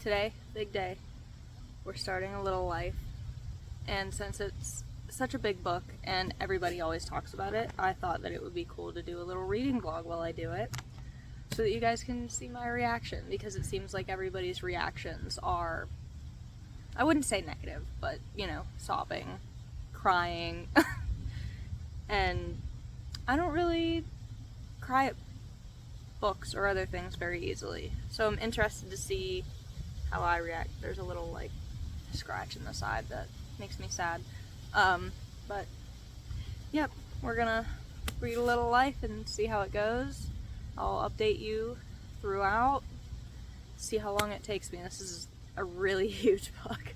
Today, big day. We're starting a little life, and since it's such a big book and everybody always talks about it, I thought that it would be cool to do a little reading vlog while I do it, so that you guys can see my reaction, because it seems like everybody's reactions are, I wouldn't say negative, but, you know, sobbing, crying, and I don't really cry at books or other things very easily, so I'm interested to see how I react. There's a little, like, scratch in the side that makes me sad, but, yep, we're gonna read a little life and see how it goes. I'll update you throughout, see how long it takes me. This is a really huge book.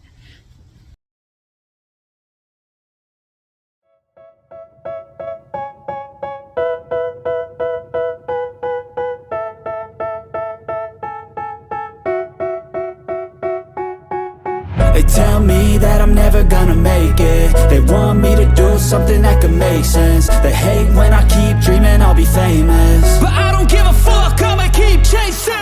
They tell me that I'm never gonna make it. They want me to do something that could make sense. They hate when I keep dreaming I'll be famous, but I don't give a fuck, I'ma keep chasing.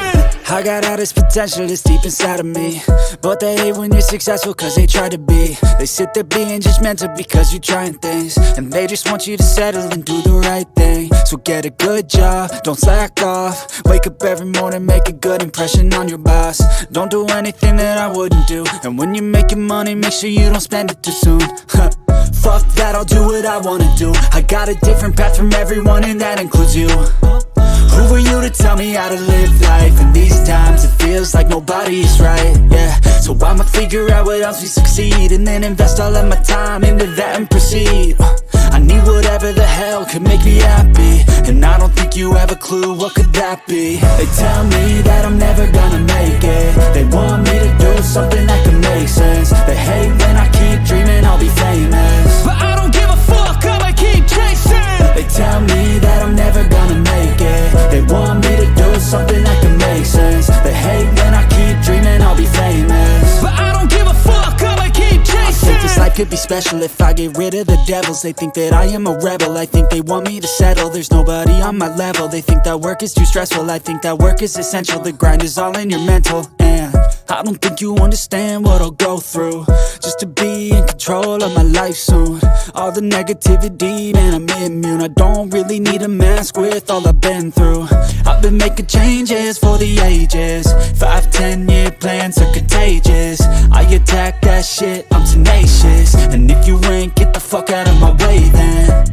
I got all this potential that's deep inside of me, but they hate when you're successful cause they try to be. They sit there being judgmental because you're trying things, and they just want you to settle and do the right thing. So get a good job, don't slack off. Wake up every morning, make a good impression on your boss. Don't do anything that I wouldn't do, and when you're making money, make sure you don't spend it too soon. Fuck that, I'll do what I wanna do. I got a different path from everyone, and that includes you. Who are you to tell me how to live life? In these times it feels like nobody is right, yeah. So I'ma figure out what else we succeed, and then invest all of my time into that and proceed. I need whatever the hell could make me happy, and I don't think you have a clue what could that be. They tell me that I'm never gonna make it. They want me to do something that could make sense. They hate when I keep dreaming I'll be famous, but I don't give a fuck, I'ma keep chasing. They tell me that I'm never gonna make it. They want me to do something that can make sense. They hate when I keep dreaming I'll be famous, but I don't give a fuck, I'ma keep chasing. I think this life could be special if I get rid of the devils. They think that I am a rebel, I think they want me to settle. There's nobody on my level. They think that work is too stressful, I think that work is essential. The grind is all in your mental, and I don't think you understand what I'll go through just to be in control of my life soon. All the negativity, man, I'm immune. I don't really need a mask with all I've been through. I've been making changes for the ages. 5-10 year plans are contagious. I attack that shit, I'm tenacious. And if you ain't, get the fuck out of my way then.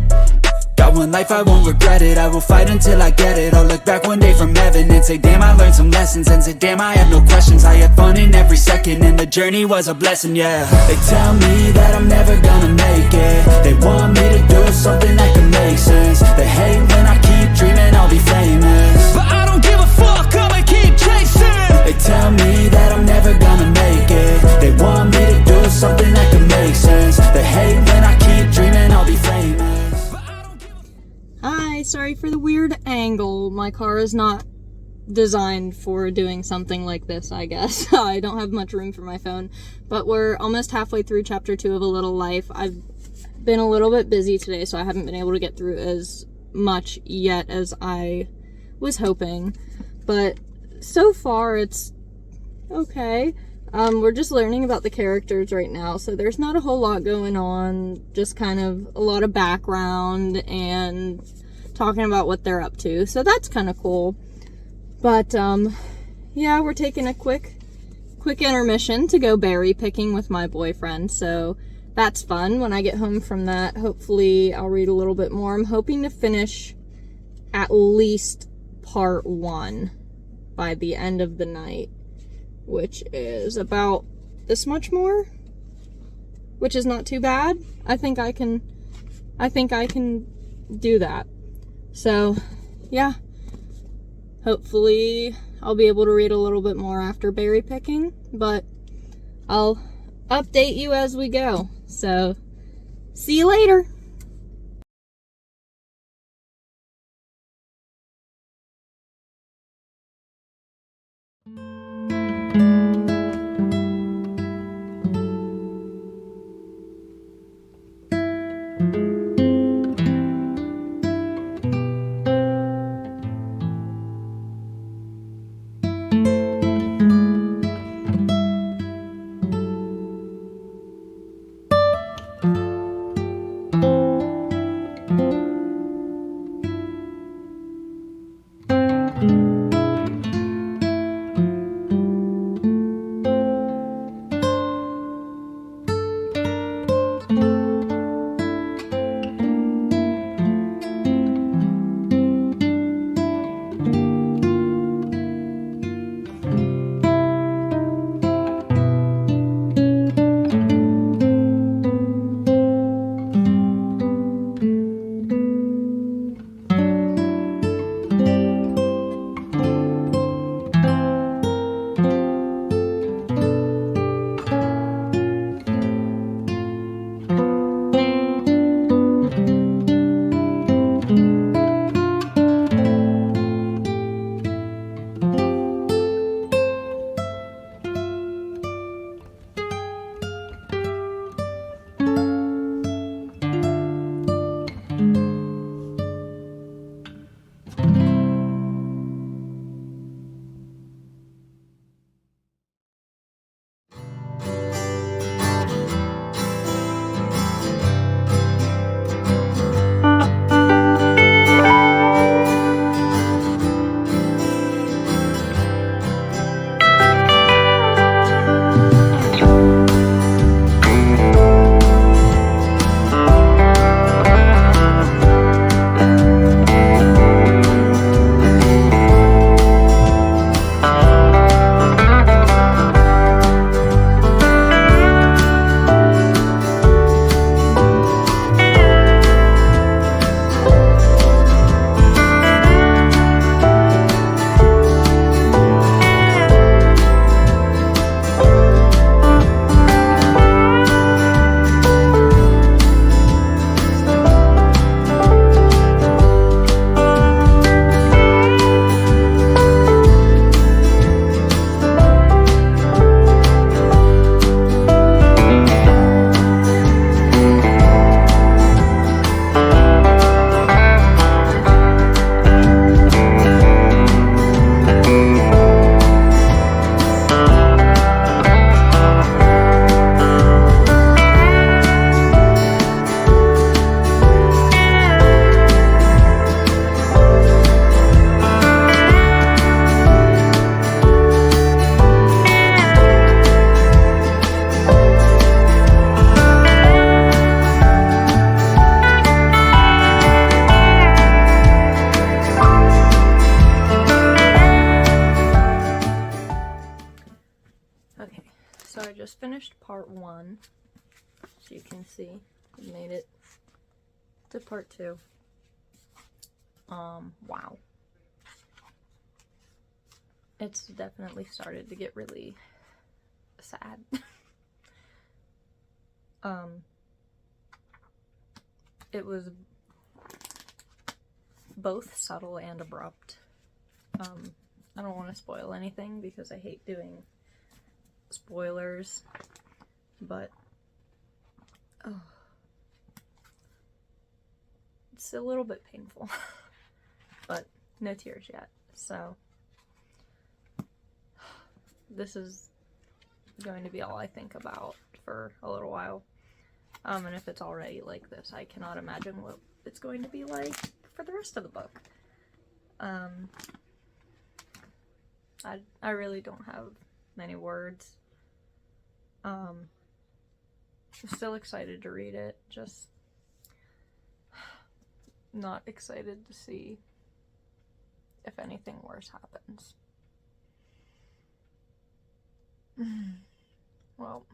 Got one life, I won't regret it. I will fight until I get it. I'll look back one day from heaven and say, damn, I learned some lessons. And say, damn, I have no questions. I had fun in every second, and the journey was a blessing, yeah. They tell me that I'm never gonna make it. They want me to do something that can make sense. They hate when I keep dreaming I'll be famous, but I don't give a fuck, I'ma keep chasing. They tell me that I'm never gonna make it. They want me to do something that can make sense. They hate when I keep dreaming I'll be famous. Hi, sorry for the weird angle. My car is not designed for doing something like this, I guess. I don't have much room for my phone, but we're almost halfway through chapter 2 of A Little Life. I've been a little bit busy today, so I haven't been able to get through as much yet as I was hoping, but so far it's okay. We're just learning about the characters right now, so there's not a whole lot going on, just kind of a lot of background and talking about what they're up to, so that's kind of cool. But yeah, we're taking a quick intermission to go berry picking with my boyfriend, so that's fun. When I get home from that, hopefully I'll read a little bit more. I'm hoping to finish at least part 1 by the end of the night, which is about this much more, which is not too bad. I think I can do that. So, yeah. Hopefully I'll be able to read a little bit more after berry picking, but I'll update you as we go. So, see you later. As you can see, I made it to part 2. Wow. It's definitely started to get really sad. It was both subtle and abrupt. I don't want to spoil anything because I hate doing spoilers, but it's a little bit painful, but no tears yet. So this is going to be all I think about for a little while. And if it's already like this, I cannot imagine what it's going to be like for the rest of the book. I really don't have many words. I'm still excited to read it, just not excited to see if anything worse happens. Well,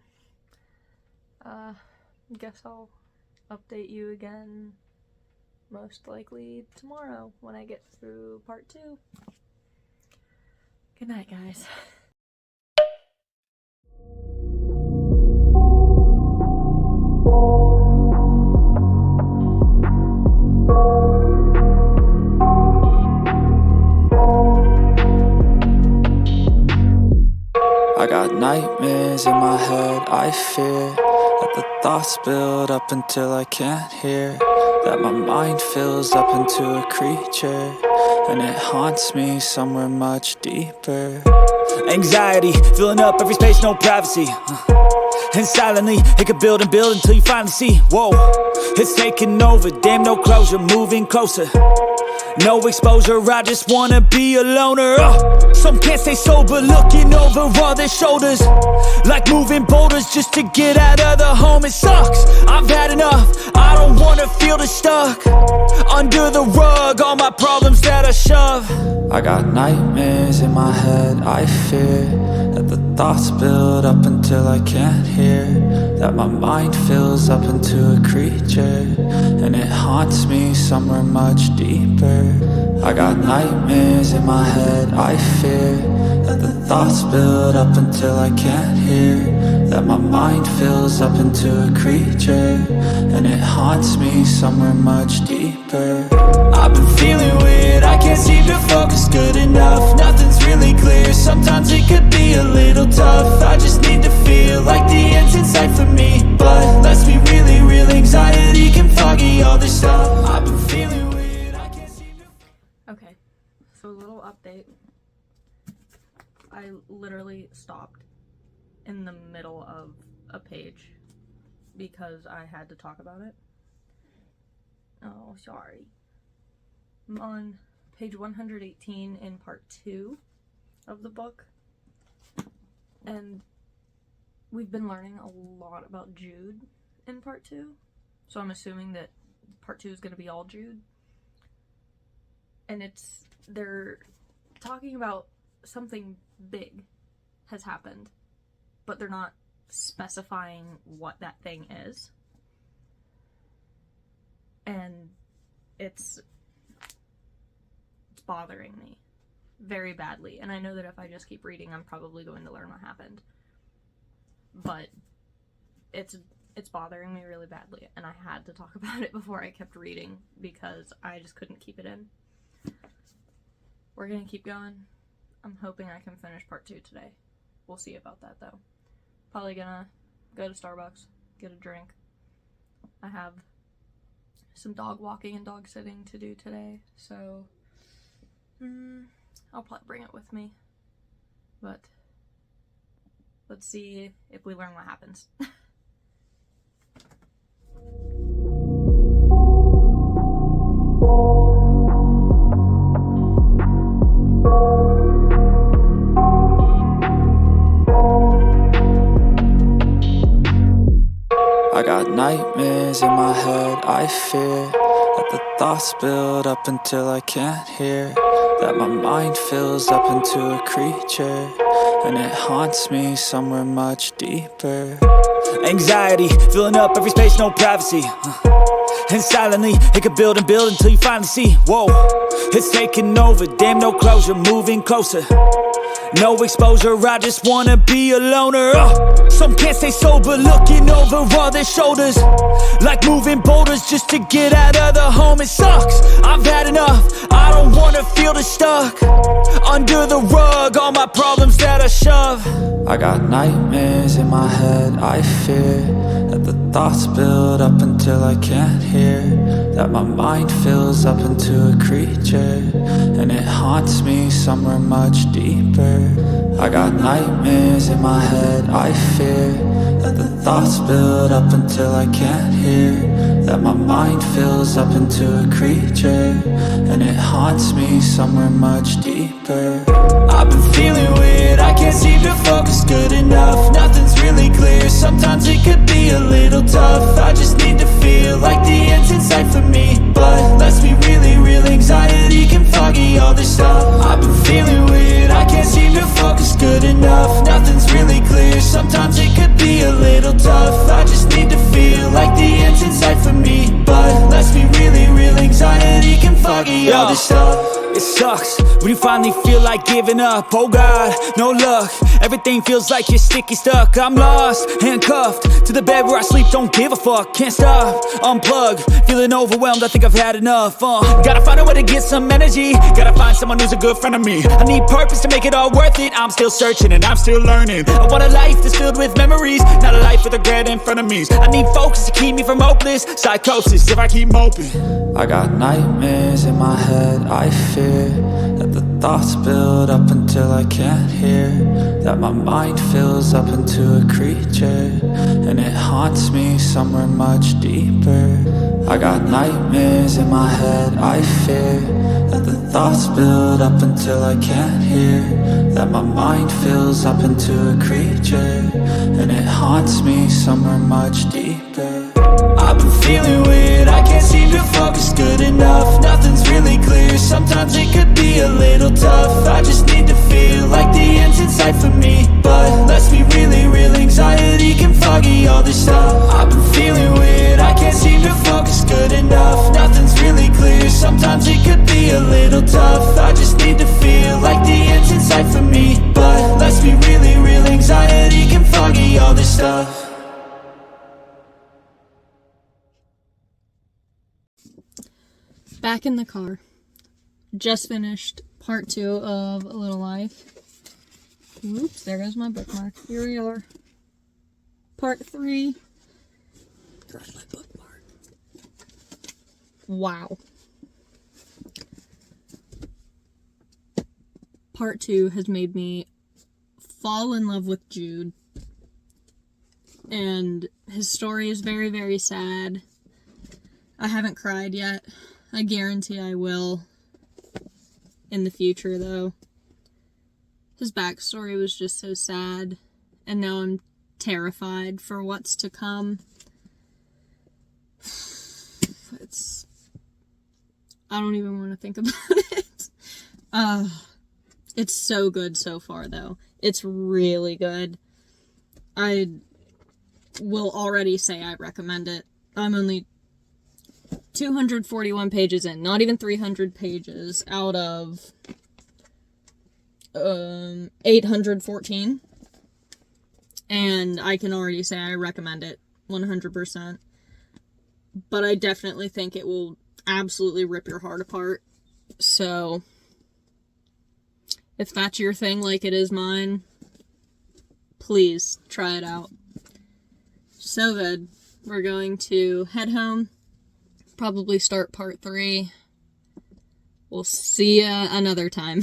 guess I'll update you again most likely tomorrow when I get through part 2. Good night, guys. I got nightmares in my head, I fear that the thoughts build up until I can't hear, that my mind fills up into a creature, and it haunts me somewhere much deeper. Anxiety, filling up every space, no privacy. And silently, it could build and build until you finally see, whoa, it's taking over, damn no closure, moving closer. No exposure, I just wanna be a loner. Some can't stay sober, looking over all their shoulders, like moving boulders just to get out of the home. It sucks, I've had enough, I don't wanna feel the stuck under the rug, all my problems that I shove. I got nightmares in my head, I fear that the thoughts build up until I can't hear, that my mind fills up into a creature, and it haunts me somewhere much deeper. I got nightmares in my head, I fear that the thoughts build up until I can't hear, that my mind fills up into a creature, and it haunts me somewhere much deeper. I've been feeling weird, I can't seem to focus good enough, nothing's really clear, sometimes it could be a little tough. I just need to feel like the end's in sight for me, but let's be really real, anxiety can foggy all this stuff. I've been feeling weird, I can't seem to... Okay, so a little update. I literally stopped in the middle of a page because I had to talk about it. Oh, sorry. I'm on page 118 in part 2 of the book, and we've been learning a lot about Jude in part 2, so I'm assuming that part 2 is going to be all Jude. And they're talking about something big has happened, but they're not specifying what that thing is. And it's bothering me very badly. And I know that if I just keep reading, I'm probably going to learn what happened. But it's bothering me really badly, and I had to talk about it before I kept reading because I just couldn't keep it in. We're gonna keep going. I'm hoping I can finish part 2 today. We'll see about that though. Probably gonna go to Starbucks, get a drink. I have some dog walking and dog sitting to do today, so I'll probably bring it with me. But let's see if we learn what happens. I got nightmares in my head, I fear that the thoughts build up until I can't hear, that my mind fills up into a creature, and it haunts me somewhere much deeper. Anxiety, filling up every space, no privacy. And silently, it could build and build until you finally see, whoa, it's taking over, damn no closure, moving closer. No exposure, I just wanna be a loner. Some can't stay sober, looking over all their shoulders, like moving boulders just to get out of the home. It sucks, I've had enough, I don't wanna feel the stuck under the rug, all my problems that I shove. I got nightmares in my head, I fear that the thoughts build up until I can't hear, that my mind fills up into a creature, and it haunts me somewhere much deeper. I got nightmares in my head, I fear that the thoughts build up until I can't hear, that my mind fills up into a creature, and it haunts me somewhere much deeper. I've been feeling weird, I can't seem to focus good enough, nothing's really clear, sometimes it could be a little tough. I just need to feel like the end's in sight for me, but let's be really real, anxiety can foggy all this stuff. I've been feeling weird, I can't seem to focus good enough, nothing's really clear, sometimes it could be a little tough. I just need to feel like the end's in sight for me, but let's be really real, anxiety can foggy all this stuff. It sucks when you finally feel like giving up. Oh God, no luck, everything feels like you're sticky stuck. I'm lost, handcuffed to the bed where I sleep, don't give a fuck. Can't stop, unplug, feeling overwhelmed, I think I've had enough. Gotta find a way to get some energy, gotta find someone who's a good friend of me. I need purpose to make it all worth it, I'm still searching and I'm still learning. I want a life that's filled with memories, not a life with regret in front of me. I need focus to keep me from hopeless psychosis if I keep moping. I got nightmares in my head, I fear that the thoughts build up until I can't hear, that my mind fills up into a creature, and it haunts me somewhere much deeper. I got nightmares in my head, I fear that the thoughts build up until I can't hear, that my mind fills up into a creature, and it haunts me somewhere much deeper. I've been feeling weird, I can't seem to focus good enough, nothing's really clear, sometimes it could be a little tough. I just need to feel like the end's in sight for me, but let's be really real, anxiety can foggy all this stuff. I've been feeling weird, I can't seem to focus good enough, nothing's really clear, sometimes it could be a little tough. I just need to feel like the end's in sight for me, but let's be really real, anxiety can foggy all this stuff. Back in the car. Just finished part 2 of A Little Life. Oops, there goes my bookmark. Here we are. Part 3. There's my bookmark. Wow. Part 2 has made me fall in love with Jude. And his story is very, very sad. I haven't cried yet. I guarantee I will in the future, though. His backstory was just so sad, and now I'm terrified for what's to come. I don't even want to think about it. It's so good so far, though. It's really good. I will already say I recommend it. I'm only 241 pages in, not even 300 pages out of 814, and I can already say I recommend it 100%, but I definitely think it will absolutely rip your heart apart. So if that's your thing like it is mine, please try it out. So good. We're going to head home, probably start part 3. We'll see ya another time.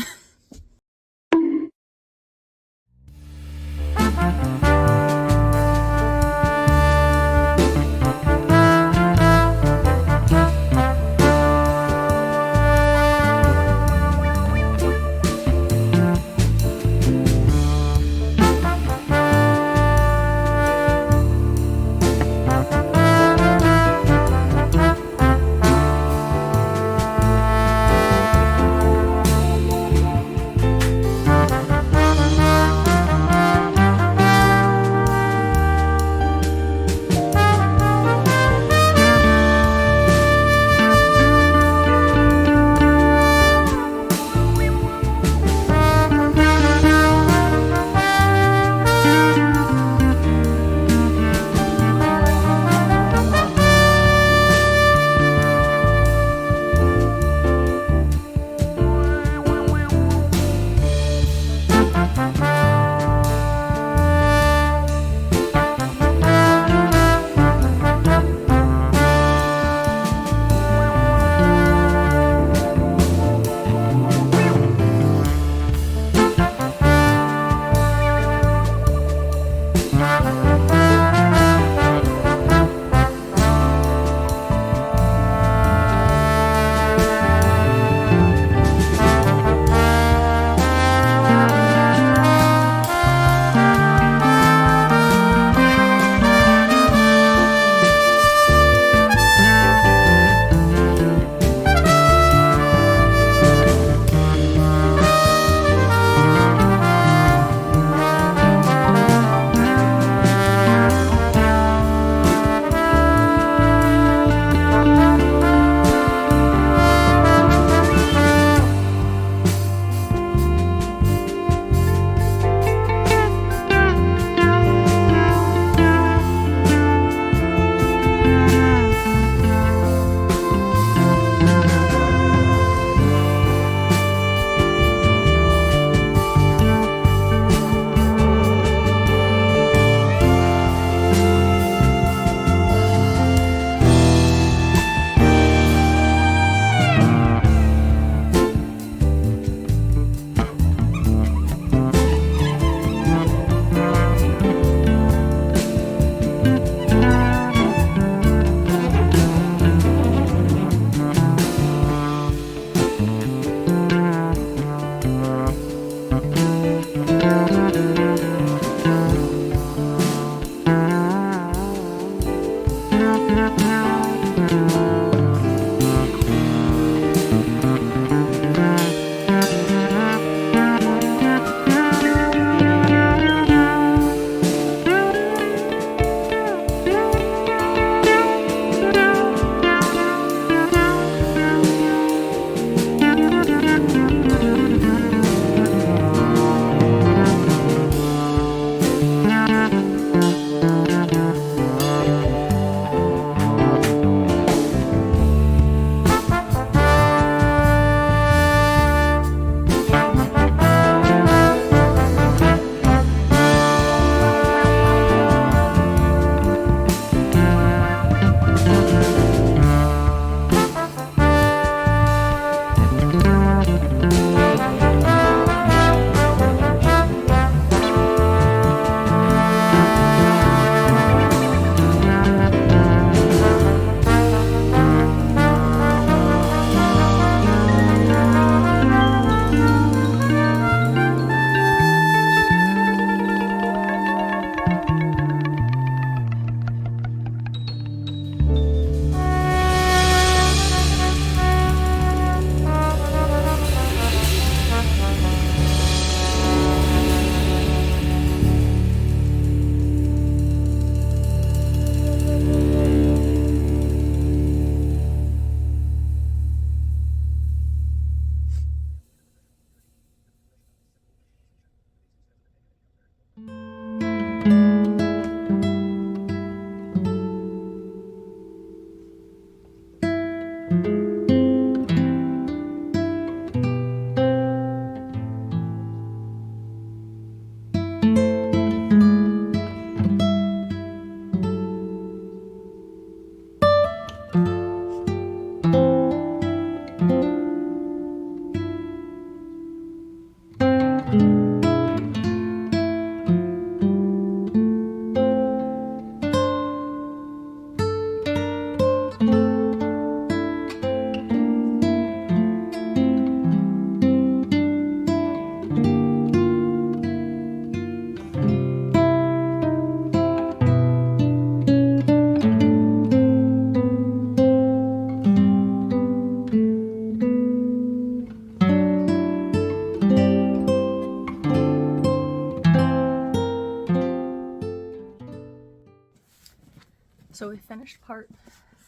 So we finished part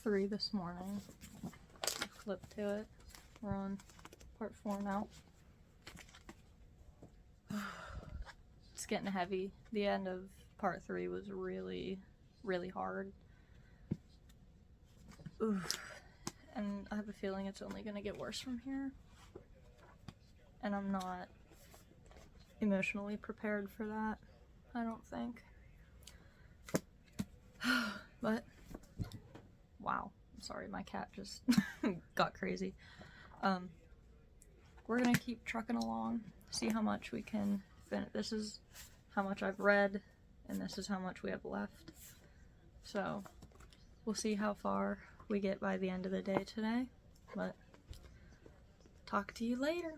3 this morning. Flip to it. We're on part 4 now. It's getting heavy. The end of part 3 was really, really hard. Oof. And I have a feeling it's only going to get worse from here. And I'm not emotionally prepared for that, I don't think. But, wow, I'm sorry, my cat just got crazy. We're gonna keep trucking along, see how much we can finish. This is how much I've read, and this is how much we have left. So, we'll see how far we get by the end of the day today, but talk to you later.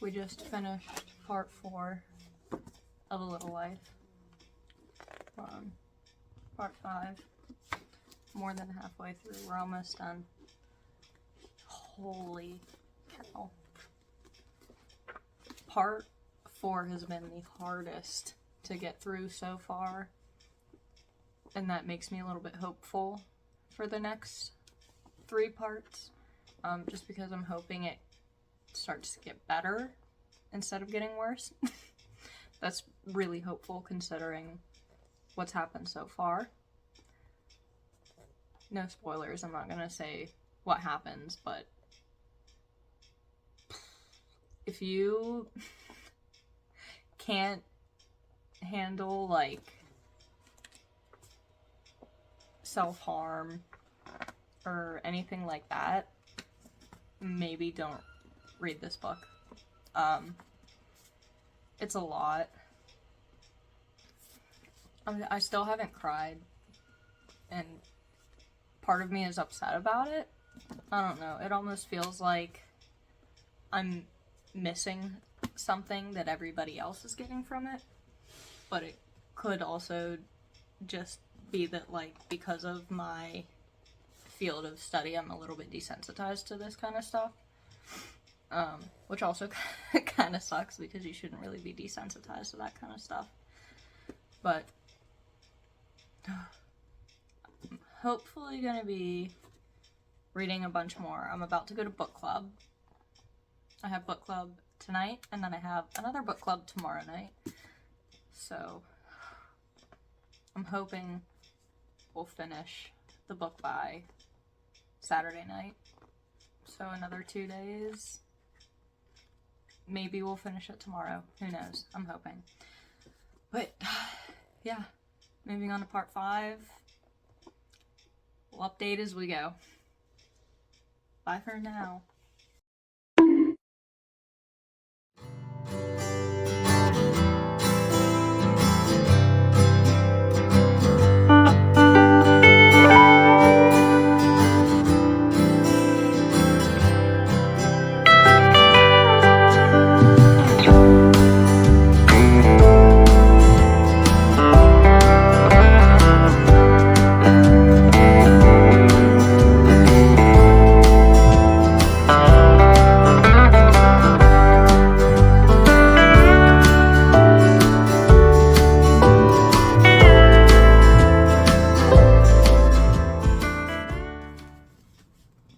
We just finished part 4 of A Little Life. We're on part 5. More than halfway through. We're almost done. Holy cow. Part 4 has been the hardest to get through so far. And that makes me a little bit hopeful for the next 3 parts. Just because I'm hoping it starts to get better instead of getting worse. That's really hopeful considering what's happened so far. No spoilers, I'm not gonna say what happens, but if you can't handle like self-harm or anything like that, maybe don't read this book. It's a lot. I still haven't cried, and part of me is upset about it. I don't know, it almost feels like I'm missing something that everybody else is getting from it, but it could also just be that, like, because of my field of study, I'm a little bit desensitized to this kind of stuff. Which also kind of sucks because you shouldn't really be desensitized to that kind of stuff. But I'm hopefully going to be reading a bunch more. I'm about to go to book club. I have book club tonight, and then I have another book club tomorrow night. So I'm hoping we'll finish the book by Saturday night. So another 2 days. Maybe we'll finish it tomorrow. Who knows? I'm hoping. But, yeah. Moving on to part 5. We'll update as we go. Bye for now.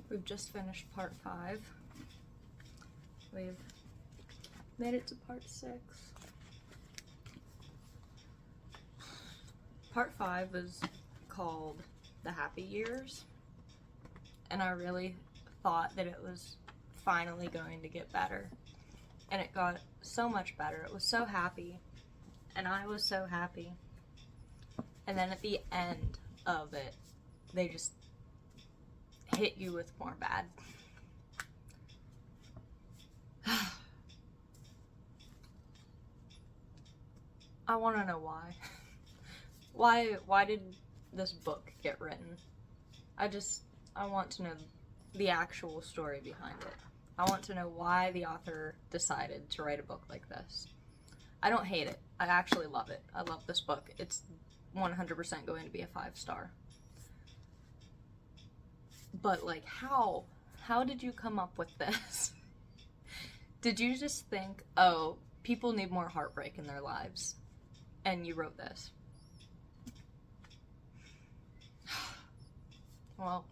We've just finished part 5. We've made it to part 6. Part 5 was called The Happy Years, and I really thought that it was finally going to get better, and it got so much better. It was so happy, and I was so happy, and then at the end of it, they just hit you with more bad. I want to know why. Why did this book get written? I want to know the actual story behind it. I want to know why the author decided to write a book like this. I don't hate it. I actually love it. I love this book. It's 100% going to be a 5-star. But like, how did you come up with this? Did you just think, oh, people need more heartbreak in their lives, and you wrote this? Well,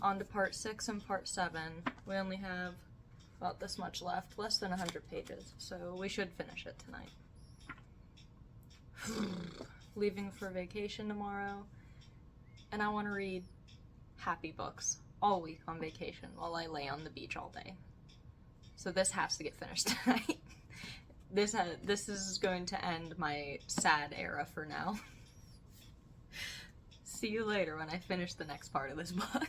on to part 6 and part 7. We only have about this much left, less than 100 pages, so we should finish it tonight. Leaving for vacation tomorrow, and I want to read happy books all week on vacation while I lay on the beach all day. So this has to get finished tonight. This is going to end my sad era for now. See you later when I finish the next part of this book.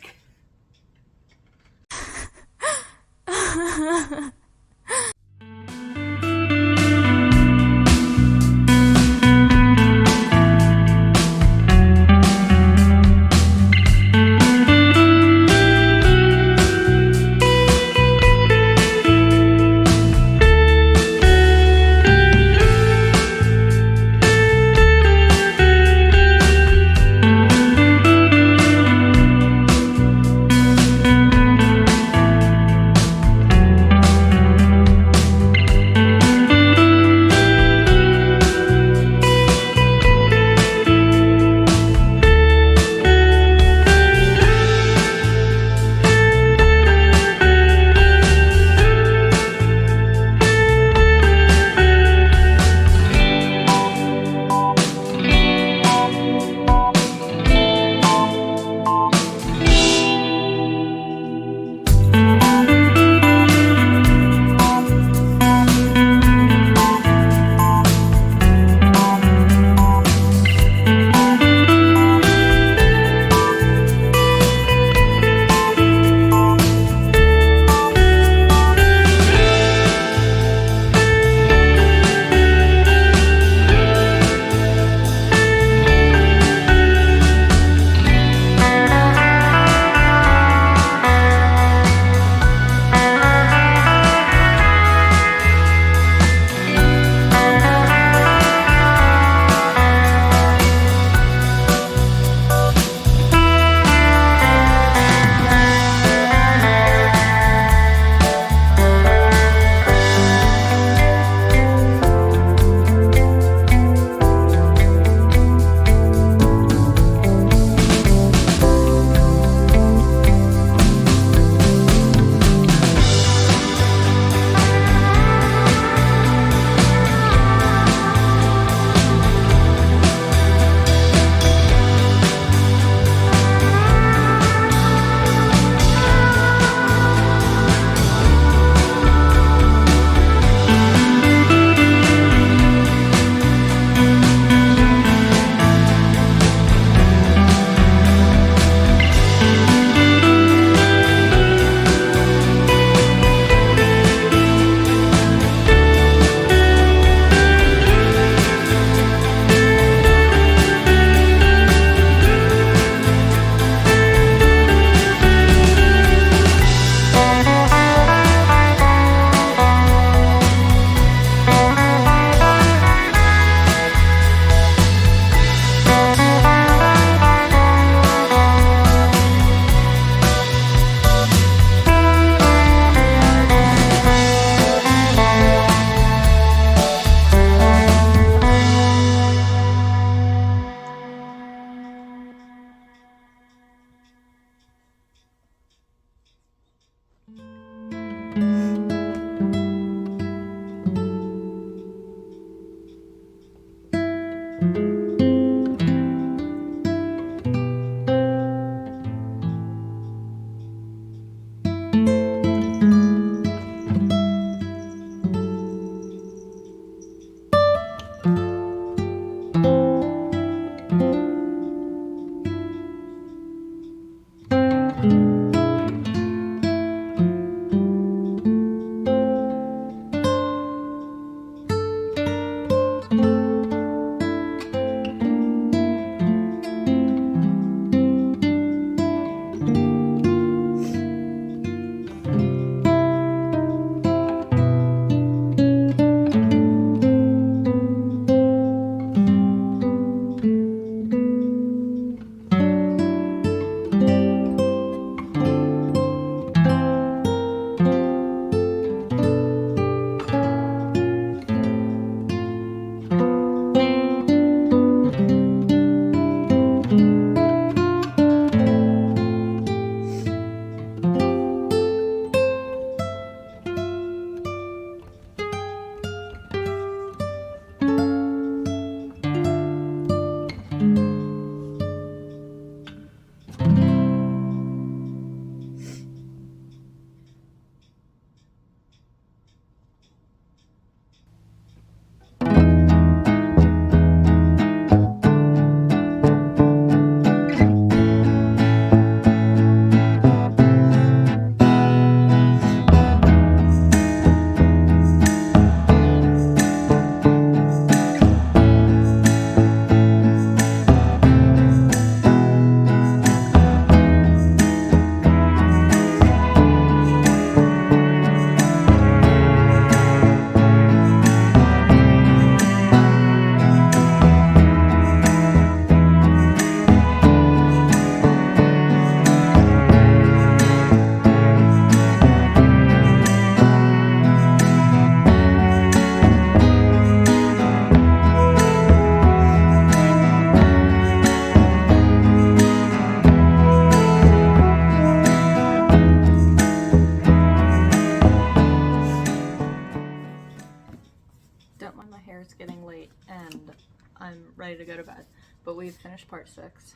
to bed. But we've finished part 6.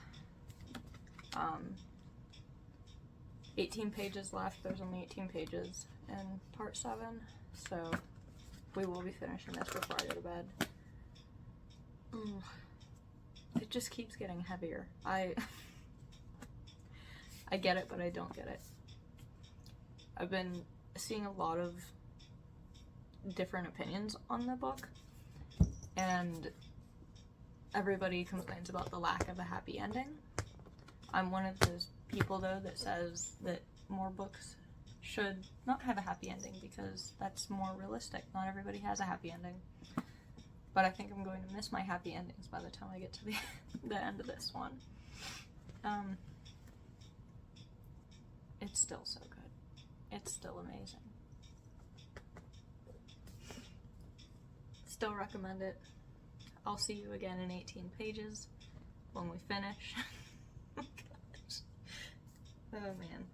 18 pages left. There's only 18 pages in part 7, so we will be finishing this before I go to bed. It just keeps getting heavier. I get it, but I don't get it. I've been seeing a lot of different opinions on the book, and everybody complains about the lack of a happy ending. I'm one of those people, though, that says that more books should not have a happy ending because that's more realistic. Not everybody has a happy ending. But I think I'm going to miss my happy endings by the time I get to the end of this one. It's still so good. It's still amazing. Still recommend it. I'll see you again in 18 pages when we finish. Oh man.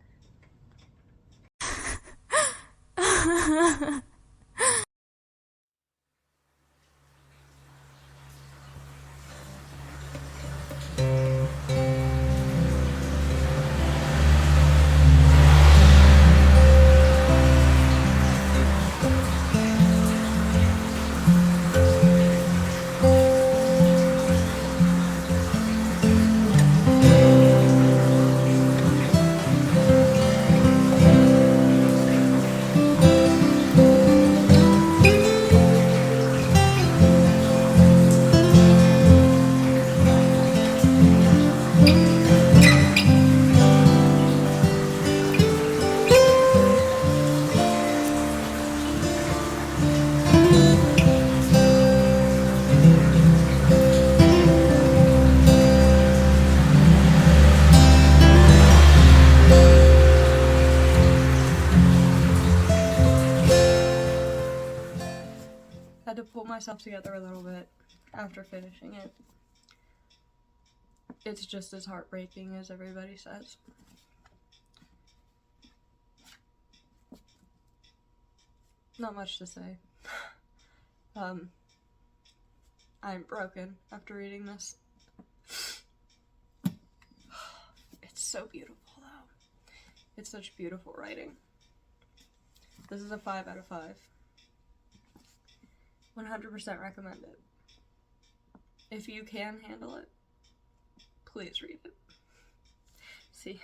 Had to pull myself together a little bit after finishing it. It's just as heartbreaking as everybody says. Not much to say. I'm broken after reading this. It's so beautiful, though. It's such beautiful writing. This is a 5 out of 5. 100% recommend it. If you can handle it, please read it. See ya.